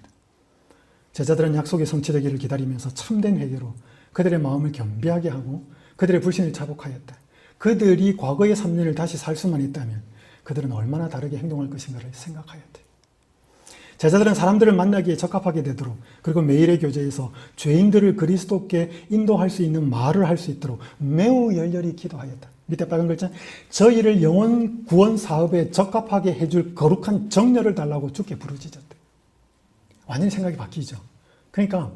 제자들은 약속의 성취되기를 기다리면서 참된 회개로 그들의 마음을 겸비하게 하고 그들의 불신을 자복하였다. 그들이 과거의 3년을 다시 살 수만 있다면 그들은 얼마나 다르게 행동할 것인가를 생각하였다. 제자들은 사람들을 만나기에 적합하게 되도록 그리고 매일의 교제에서 죄인들을 그리스도께 인도할 수 있는 말을 할 수 있도록 매우 열렬히 기도하였다. 밑에 빨간 글자, 저희를 영혼 구원 사업에 적합하게 해줄 거룩한 정렬을 달라고 주께 부르짖었다. 완전히 생각이 바뀌죠. 그러니까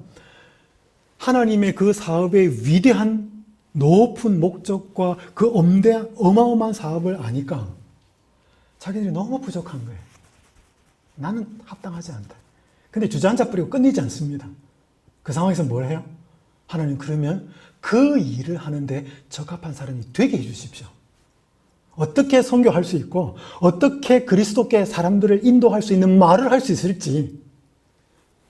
하나님의 그 사업의 위대한 높은 목적과 그 어마어마한 사업을 아니까 자기들이 너무 부족한 거예요. 나는 합당하지 않다. 근데 주저앉아 버리고 끝내지 않습니다. 그 상황에서 뭘 해요? 하나님, 그러면 그 일을 하는데 적합한 사람이 되게 해주십시오. 어떻게 선교할 수 있고 어떻게 그리스도께 사람들을 인도할 수 있는 말을 할 수 있을지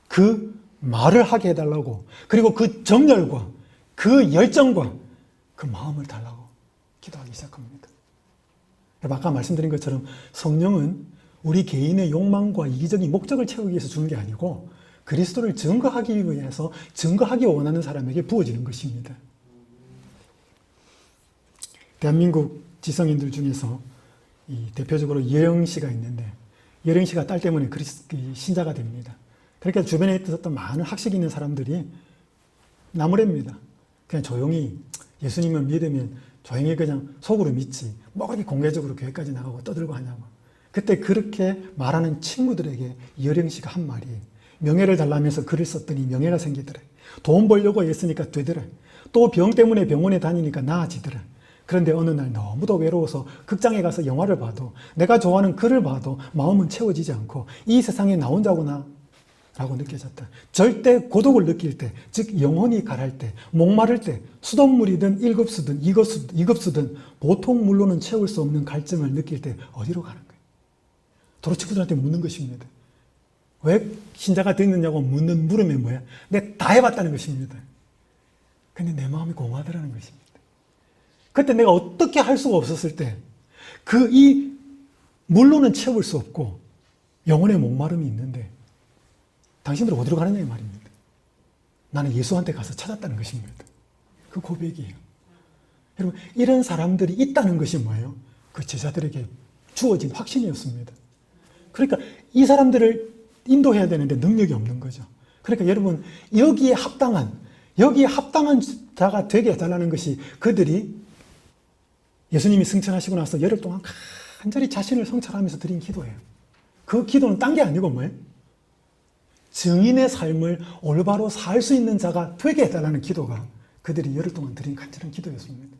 그 말을 하게 해달라고, 그리고 그 정열과 그 열정과 그 마음을 달라고 기도하기 시작합니다. 아까 말씀드린 것처럼 성령은 우리 개인의 욕망과 이기적인 목적을 채우기 위해서 주는 게 아니고 그리스도를 증거하기 위해서 증거하기 원하는 사람에게 부어지는 것입니다. 대한민국 지성인들 중에서 대표적으로 이혜영 씨가 있는데, 이혜영 씨가 딸 때문에 신자가 됩니다. 그러니까 주변에 있었던 많은 학식 있는 사람들이 나무랍니다. 그냥 조용히 예수님을 믿으면 조용히 그냥 속으로 믿지 뭐 그렇게 공개적으로 교회까지 나가고 떠들고 하냐고. 그때 그렇게 말하는 친구들에게 이혜영 씨가 한 말이, 명예를 달라면서 글을 썼더니 명예가 생기더래. 돈 벌려고 애쓰니까 되더래. 또 병 때문에 병원에 다니니까 나아지더래. 그런데 어느 날 너무도 외로워서 극장에 가서 영화를 봐도 내가 좋아하는 글을 봐도 마음은 채워지지 않고 이 세상에 나 혼자구나 라고 느껴졌다. 절대 고독을 느낄 때, 즉 영혼이 가랄 때, 목마를 때, 수돗물이든 1급수든 2급수든 보통 물로는 채울 수 없는 갈증을 느낄 때 어디로 가는 거예요? 도로 친구들한테 묻는 것입니다. 왜 신자가 됐느냐고 묻는 물음에 뭐야? 내가 다 해봤다는 것입니다. 근데 내 마음이 공허하더라는 것입니다. 그때 내가 어떻게 할 수가 없었을 때, 이 물로는 채울 수 없고 영혼의 목마름이 있는데 당신들은 어디로 가느냐 이 말입니다. 나는 예수한테 가서 찾았다는 것입니다. 그 고백이에요. 여러분, 이런 사람들이 있다는 것이 뭐예요? 그 제자들에게 주어진 확신이었습니다. 그러니까 이 사람들을 인도해야 되는데 능력이 없는 거죠. 그러니까 여러분, 여기에 합당한 자가 되게 해달라는 것이 그들이 예수님이 승천하시고 나서 열흘 동안 간절히 자신을 성찰하면서 드린 기도예요. 그 기도는 딴 게 아니고 뭐예요? 증인의 삶을 올바로 살 수 있는 자가 되게 해달라는 기도가 그들이 열흘 동안 드린 간절한 기도였습니다.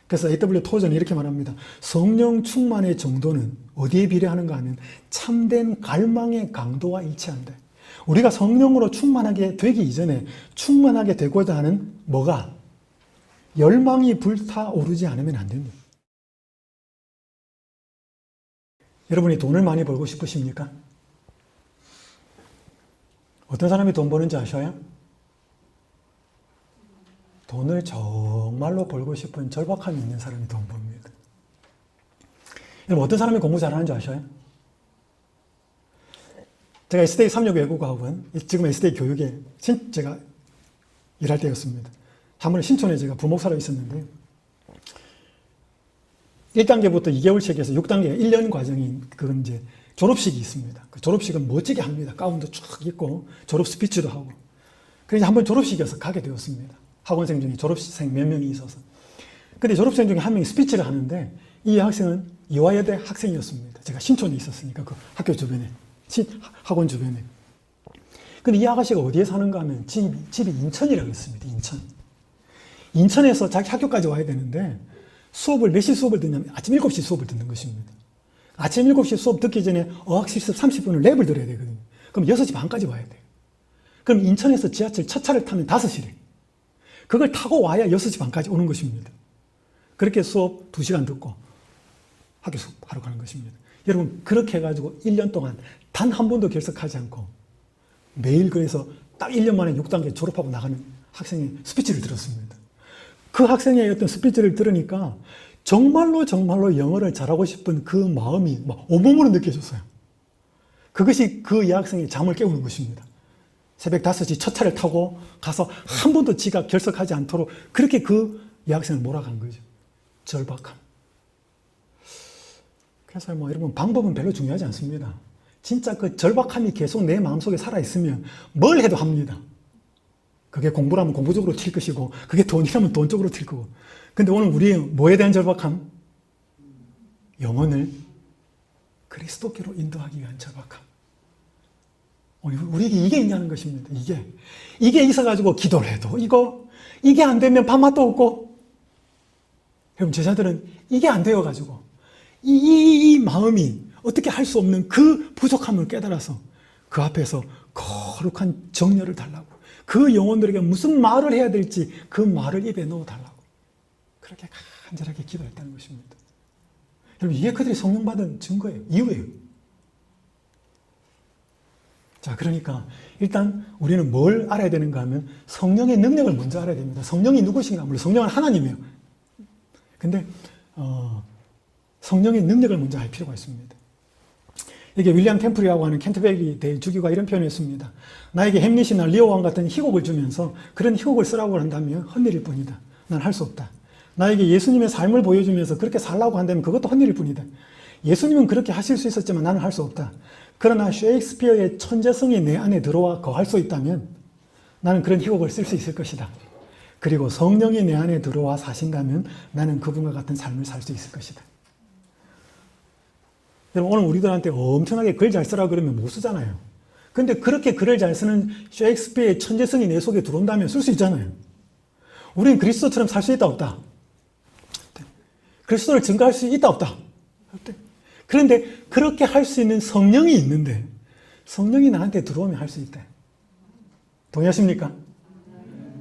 그래서 A.W. 토저는 이렇게 말합니다. 성령 충만의 정도는 어디에 비례하는가 하면 참된 갈망의 강도와 일치한다. 우리가 성령으로 충만하게 되기 이전에 충만하게 되고자 하는 뭐가? 열망이 불타오르지 않으면 안 됩니다. 여러분이 돈을 많이 벌고 싶으십니까? 어떤 사람이 돈 버는지 아셔요? 돈을 정말로 벌고 싶은 절박함이 있는 사람이 돈 법니다. 여러분, 어떤 사람이 공부 잘하는 줄 아셔요? 제가 SDA 3육 외국어학원, 지금 SDA 교육에 제가 일할 때였습니다. 한 번에 신촌에 제가 부목사로 있었는데 1단계부터 2개월 책에서 6단계 1년 과정인 그건 이제 졸업식이 있습니다. 그 졸업식은 멋지게 합니다. 가운도 쭉 입고 졸업 스피치도 하고. 그래서 한번 졸업식이어서 가게 되었습니다. 학원생 중에 졸업생 몇 명이 있어서. 근데 졸업생 중에 한 명이 스피치를 하는데 이 학생은 이화여대 학생이었습니다. 제가 신촌에 있었으니까 그 학교 주변에, 학원 주변에. 근데 이 아가씨가 어디에 사는가 하면 집이 인천이라고 했습니다. 인천에서 자기 학교까지 와야 되는데 몇 시 수업을 듣냐면 아침 7시 수업을 듣는 것입니다. 아침 7시 수업 듣기 전에 어학 실습 30분을 랩을 들어야 되거든요. 그럼 6시 반까지 와야 돼요. 그럼 인천에서 지하철 첫 차를 타면 5시래. 그걸 타고 와야 6시 반까지 오는 것입니다. 그렇게 수업 2시간 듣고 학교 수업하러 가는 것입니다. 여러분, 그렇게 해가지고 1년 동안 단 한 번도 결석하지 않고 매일 그래서 딱 1년 만에 6단계 졸업하고 나가는 학생의 스피치를 들었습니다. 그 학생의 어떤 스피치를 들으니까 정말로 영어를 잘하고 싶은 그 마음이 막 온몸으로 느껴졌어요. 그것이 그 여학생의 잠을 깨우는 것입니다. 새벽 5시 첫 차를 타고 가서 한 번도 지가 결석하지 않도록 그렇게 그 여학생을 몰아간 거죠. 절박함. 그래서 여러분, 방법은 별로 중요하지 않습니다. 진짜 그 절박함이 계속 내 마음속에 살아있으면 뭘 해도 합니다. 그게 공부라면 공부 쪽으로 튈 것이고, 그게 돈이라면 돈 쪽으로 튈 거고. 근데 오늘 우리의 뭐에 대한 절박함? 영혼을 그리스도께로 인도하기 위한 절박함. 우리에게 이게 있냐는 것입니다. 이게 있어가지고 기도를 해도 이게 안 되면 밥맛도 없고. 여러분, 제자들은 이게 안 되어가지고 이 마음이 어떻게 할 수 없는 그 부족함을 깨달아서 그 앞에서 거룩한 정열을 달라고, 그 영혼들에게 무슨 말을 해야 될지 그 말을 입에 넣어달라고 그렇게 간절하게 기도했다는 것입니다. 여러분, 이게 그들이 성령 받은 증거예요. 이유예요. 자, 그러니까 일단 우리는 뭘 알아야 되는가 하면 성령의 능력을 먼저 알아야 됩니다. 성령이 누구신가? 물론 성령은 하나님이에요. 근데 성령의 능력을 먼저 알 필요가 있습니다. 이게 윌리엄 템플이라고 하는 캔터베리 대주교가 이런 표현을 했습니다. 나에게 햄릿이나 리오왕 같은 희곡을 주면서 그런 희곡을 쓰라고 한다면 헛일일 뿐이다. 난 할 수 없다. 나에게 예수님의 삶을 보여주면서 그렇게 살라고 한다면 그것도 헛일일 뿐이다. 예수님은 그렇게 하실 수 있었지만 나는 할 수 없다. 그러나 셰익스피어의 천재성이 내 안에 들어와 거할 수 있다면 나는 그런 희곡을 쓸 수 있을 것이다. 그리고 성령이 내 안에 들어와 사신다면 나는 그분과 같은 삶을 살 수 있을 것이다. 여러분, 오늘 우리들한테 엄청나게 글 잘 쓰라 그러면 못 쓰잖아요. 근데 그렇게 글을 잘 쓰는 셰익스피어의 천재성이 내 속에 들어온다면 쓸 수 있잖아요. 우리는 그리스도처럼 살 수 있다 없다? 그리스도를 증거할 수 있다 없다? 그런데 그렇게 할 수 있는 성령이 있는데 성령이 나한테 들어오면 할 수 있다. 동의하십니까?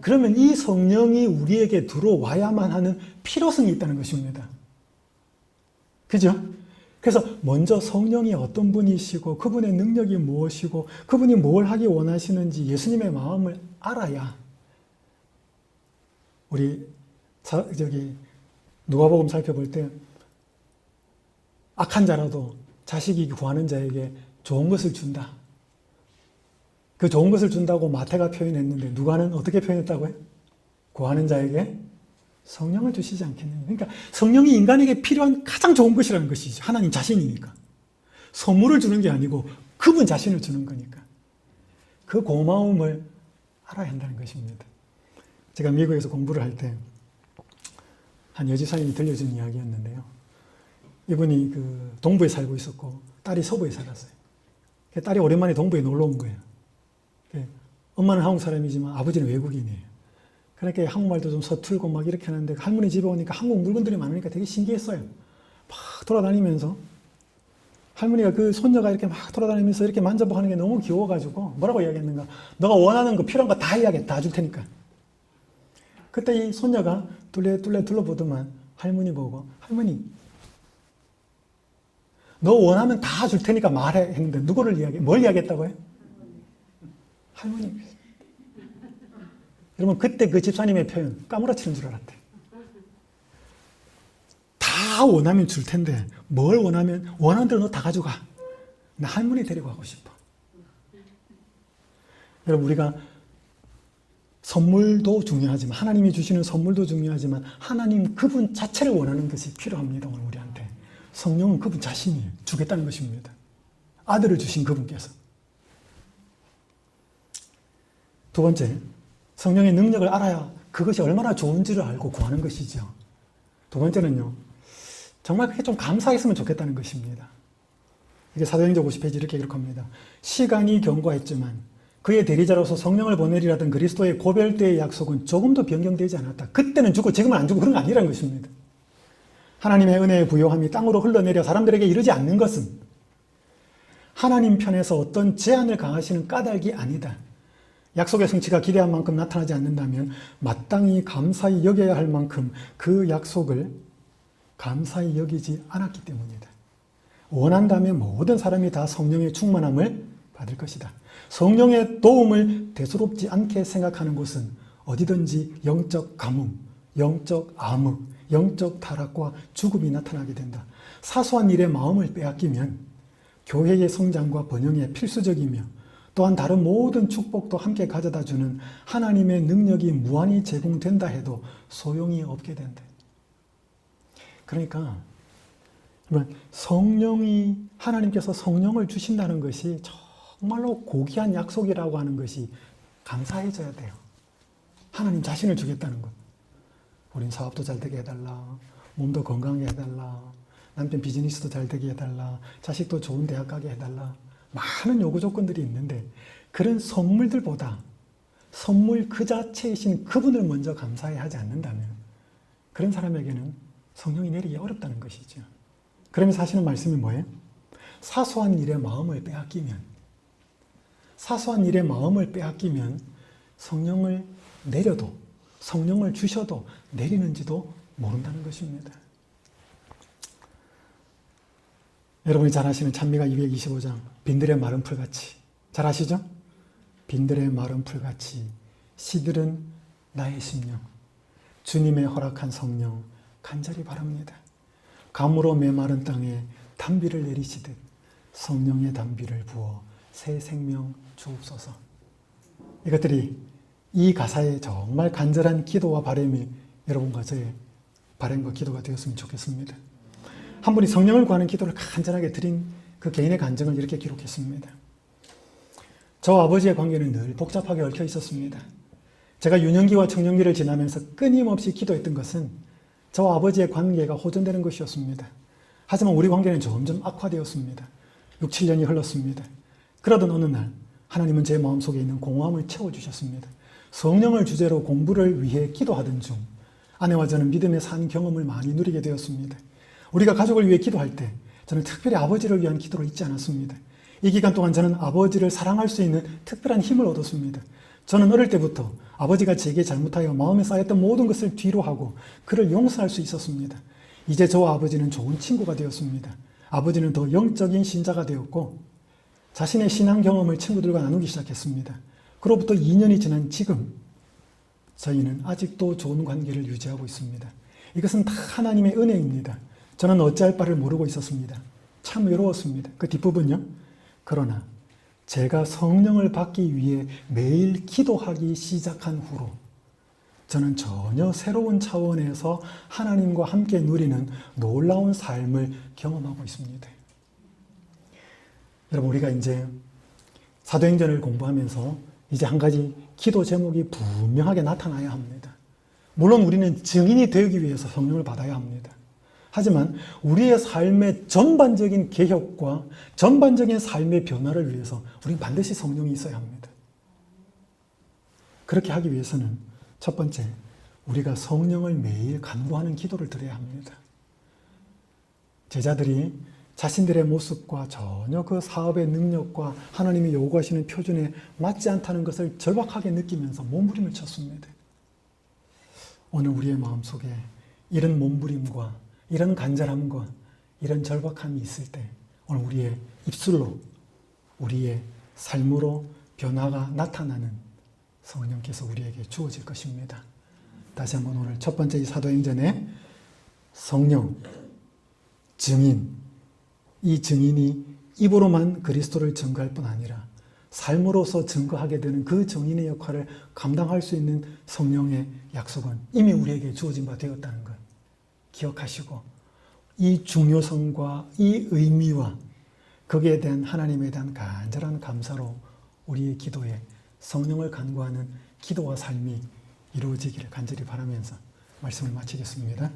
그러면 이 성령이 우리에게 들어와야만 하는 필요성이 있다는 것입니다. 그죠? 그래서 먼저 성령이 어떤 분이시고 그분의 능력이 무엇이고 그분이 뭘 하기 원하시는지 예수님의 마음을 알아야 우리 누가복음 살펴볼 때 악한 자라도 자식이 구하는 자에게 좋은 것을 준다. 그 좋은 것을 준다고 마태가 표현했는데 누가는 어떻게 표현했다고요? 구하는 자에게 성령을 주시지 않겠느냐. 그러니까 성령이 인간에게 필요한 가장 좋은 것이라는 것이죠. 하나님 자신이니까. 선물을 주는 게 아니고 그분 자신을 주는 거니까. 그 고마움을 알아야 한다는 것입니다. 제가 미국에서 공부를 할 때 한 여지사님이 들려준 이야기였는데요. 이분이 그 동부에 살고 있었고 딸이 서부에 살았어요. 딸이 오랜만에 동부에 놀러 온 거예요. 엄마는 한국 사람이지만 아버지는 외국인이에요. 그러니까 한국말도 좀 서툴고 막 이렇게 하는데 할머니 집에 오니까 한국 물건들이 많으니까 되게 신기했어요. 막 돌아다니면서 할머니가 그 손녀가 이렇게 막 돌아다니면서 이렇게 만져보고 하는 게 너무 귀여워가지고 뭐라고 이야기했는가? 너가 원하는 거 필요한 거 다 이야기해. 다 줄 테니까. 그때 이 손녀가 뚫레 둘러보더만 할머니 보고 할머니 너 원하면 다 줄 테니까 말해 했는데 뭘 이야기했다고요? 할머니. 여러분 그때 그 집사님의 표현 까무러치는 줄 알았대. 다 원하면 줄 텐데 뭘 원하면 원하는 대로 너 다 가져가. 나 할머니 데리고 가고 싶어. 여러분 우리가 선물도 중요하지만 하나님이 주시는 선물도 중요하지만 하나님 그분 자체를 원하는 것이 필요합니다. 오늘 우리한테. 성령은 그분 자신이 주겠다는 것입니다. 아들을 주신 그분께서. 두 번째, 성령의 능력을 알아야 그것이 얼마나 좋은지를 알고 구하는 것이죠. 두 번째는요, 정말 그게 좀 감사했으면 좋겠다는 것입니다. 이게 사도행전 50페이지 이렇게 기록합니다. 시간이 경과했지만 그의 대리자로서 성령을 보내리라던 그리스도의 고별때의 약속은 조금도 변경되지 않았다. 그때는 주고 지금은 안 주고 그런 거 아니라는 것입니다. 하나님의 은혜의 부요함이 땅으로 흘러내려 사람들에게 이르지 않는 것은 하나님 편에서 어떤 제한을 가하시는 까닭이 아니다. 약속의 성취가 기대한 만큼 나타나지 않는다면 마땅히 감사히 여겨야 할 만큼 그 약속을 감사히 여기지 않았기 때문이다. 원한다면 모든 사람이 다 성령의 충만함을 받을 것이다. 성령의 도움을 대수롭지 않게 생각하는 곳은 어디든지 영적 가뭄, 영적 암흑, 영적 타락과 죽음이 나타나게 된다. 사소한 일에 마음을 빼앗기면 교회의 성장과 번영에 필수적이며 또한 다른 모든 축복도 함께 가져다주는 하나님의 능력이 무한히 제공된다 해도 소용이 없게 된다. 그러니까 하나님께서 성령을 주신다는 것이 정말로 고귀한 약속이라고 하는 것이 감사해져야 돼요. 하나님 자신을 주겠다는 것. 우린 사업도 잘 되게 해달라. 몸도 건강하게 해달라. 남편 비즈니스도 잘 되게 해달라. 자식도 좋은 대학 가게 해달라. 많은 요구 조건들이 있는데 그런 선물들보다 선물 그 자체이신 그분을 먼저 감사해 하지 않는다면 그런 사람에게는 성령이 내리기 어렵다는 것이죠. 그러면서 하시는 말씀이 뭐예요? 사소한 일에 마음을 빼앗기면 성령을 내려도 성령을 주셔도 내리는지도 모른다는 것입니다. 여러분이 잘 아시는 찬미가 225장 빈들의 마른 풀같이 잘 아시죠? 빈들의 마른 풀같이 시들은 나의 심령 주님의 허락한 성령 간절히 바랍니다. 감으로 메마른 땅에 단비를 내리시듯 성령의 단비를 부어 새 생명 주옵소서. 이것들이 이 가사의 정말 간절한 기도와 바람이 여러분과 저의 바람과 기도가 되었으면 좋겠습니다. 한 분이 성령을 구하는 기도를 간절하게 드린 그 개인의 간증을 이렇게 기록했습니다. 저와 아버지의 관계는 늘 복잡하게 얽혀 있었습니다. 제가 유년기와 청년기를 지나면서 끊임없이 기도했던 것은 저와 아버지의 관계가 호전되는 것이었습니다. 하지만 우리 관계는 점점 악화되었습니다. 6, 7년이 흘렀습니다. 그러던 어느 날 하나님은 제 마음속에 있는 공허함을 채워주셨습니다. 성령을 주제로 공부를 위해 기도하던 중 아내와 저는 믿음의 산 경험을 많이 누리게 되었습니다. 우리가 가족을 위해 기도할 때 저는 특별히 아버지를 위한 기도를 잊지 않았습니다. 이 기간 동안 저는 아버지를 사랑할 수 있는 특별한 힘을 얻었습니다. 저는 어릴 때부터 아버지가 제게 잘못하여 마음에 쌓였던 모든 것을 뒤로 하고 그를 용서할 수 있었습니다. 이제 저와 아버지는 좋은 친구가 되었습니다. 아버지는 더 영적인 신자가 되었고 자신의 신앙 경험을 친구들과 나누기 시작했습니다. 그로부터 2년이 지난 지금 저희는 아직도 좋은 관계를 유지하고 있습니다. 이것은 다 하나님의 은혜입니다. 저는 어찌할 바를 모르고 있었습니다. 참 외로웠습니다. 그 뒷부분요. 그러나 제가 성령을 받기 위해 매일 기도하기 시작한 후로 저는 전혀 새로운 차원에서 하나님과 함께 누리는 놀라운 삶을 경험하고 있습니다. 여러분, 우리가 이제 사도행전을 공부하면서 이제 한 가지 기도 제목이 분명하게 나타나야 합니다. 물론 우리는 증인이 되기 위해서 성령을 받아야 합니다. 하지만 우리의 삶의 전반적인 개혁과 전반적인 삶의 변화를 위해서 우리는 반드시 성령이 있어야 합니다. 그렇게 하기 위해서는 첫 번째, 우리가 성령을 매일 간구하는 기도를 드려야 합니다. 제자들이 자신들의 모습과 전혀 그 사업의 능력과 하나님이 요구하시는 표준에 맞지 않다는 것을 절박하게 느끼면서 몸부림을 쳤습니다. 오늘 우리의 마음속에 이런 몸부림과 이런 간절함과 이런 절박함이 있을 때 오늘 우리의 입술로 우리의 삶으로 변화가 나타나는 성령께서 우리에게 주어질 것입니다. 다시 한번 오늘 첫 번째 이 사도행전에 성령, 증인, 이 증인이 입으로만 그리스도를 증거할 뿐 아니라 삶으로서 증거하게 되는 그 증인의 역할을 감당할 수 있는 성령의 약속은 이미 우리에게 주어진 바 되었다는 것 기억하시고 이 중요성과 이 의미와 거기에 대한 하나님에 대한 간절한 감사로 우리의 기도에 성령을 간구하는 기도와 삶이 이루어지기를 간절히 바라면서 말씀을 마치겠습니다.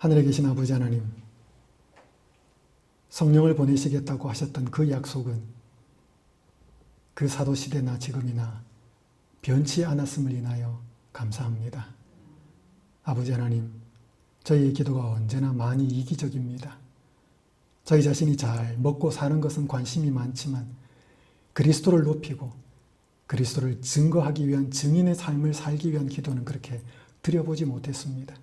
하늘에 계신 아버지 하나님, 성령을 보내시겠다고 하셨던 그 약속은 그 사도시대나 지금이나 변치 않았음을 인하여 감사합니다. 아버지 하나님, 저희의 기도가 언제나 많이 이기적입니다. 저희 자신이 잘 먹고 사는 것은 관심이 많지만 그리스도를 높이고 그리스도를 증거하기 위한 증인의 삶을 살기 위한 기도는 그렇게 드려보지 못했습니다.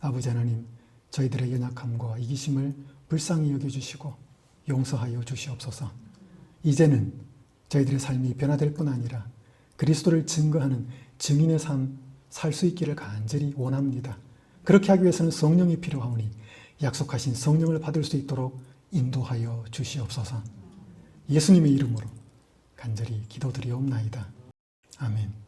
아버지 하나님, 저희들의 연약함과 이기심을 불쌍히 여겨주시고 용서하여 주시옵소서. 이제는 저희들의 삶이 변화될 뿐 아니라 그리스도를 증거하는 증인의 삶 살 수 있기를 간절히 원합니다. 그렇게 하기 위해서는 성령이 필요하오니 약속하신 성령을 받을 수 있도록 인도하여 주시옵소서. 예수님의 이름으로 간절히 기도드리옵나이다. 아멘.